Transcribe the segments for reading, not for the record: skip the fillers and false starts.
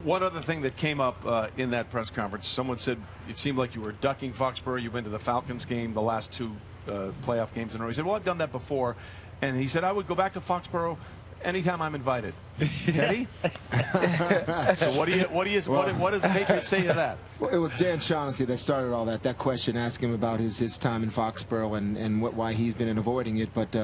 One other thing that came up in that press conference, someone said it seemed like you were ducking Foxbourough. You've been to the Falcons game, the last two playoff games in a row. He said, well, I've done that before. And he said, I would go back to Foxbourough anytime I'm invited. Teddy? So what does the Patriots say to that? Well, it was Dan Shaughnessy that started all that question, asking him about his time in Foxbourough and why he's been avoiding it. But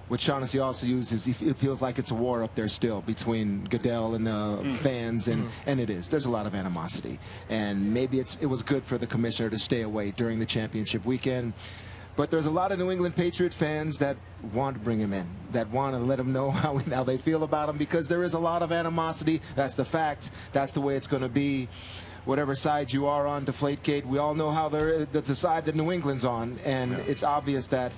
what Shaughnessy also uses, it feels like it's a war up there still between Goodell and the fans, and it is. There's a lot of animosity. And maybe it was good for the commissioner to stay away during the championship weekend. But there's a lot of New England Patriot fans that want to bring him in, that want to let him know how they feel about him, because there is a lot of animosity. That's the fact. That's the way it's going to be. Whatever side you are on Deflategate, we all know how the side that New England's on, and it's obvious that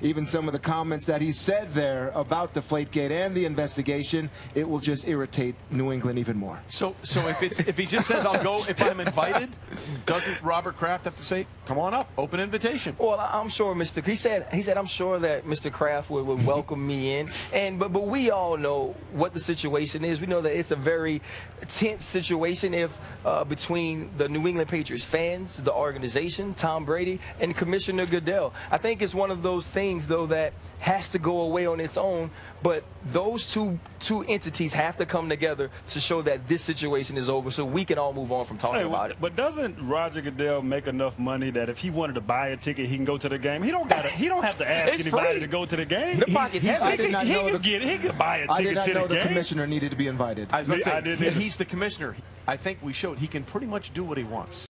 even some of the comments that he said there about Deflategate and the investigation, it will just irritate New England even more. So if he just says I'll go if I'm invited, doesn't Robert Kraft have to say, come on up, open invitation? Well, I'm sure he said I'm sure that Mr. Kraft would welcome me in, but we all know what the situation is. We know that it's a very tense situation between the New England Patriots fans, the organization, Tom Brady, and Commissioner Goodell. I think it's one of those things, though, that has to go away on its own, but those two entities have to come together to show that this situation is over, so we can all move on from talking about it. But doesn't Roger Goodell make enough money that if he wanted to buy a ticket, he can go to the game? He don't have to ask anybody to go to the game. The pocket's heavy. He could buy a ticket to the game. I did not know the commissioner needed to be invited. I was about to say, he's the commissioner. I think we showed he can pretty much do what he wants.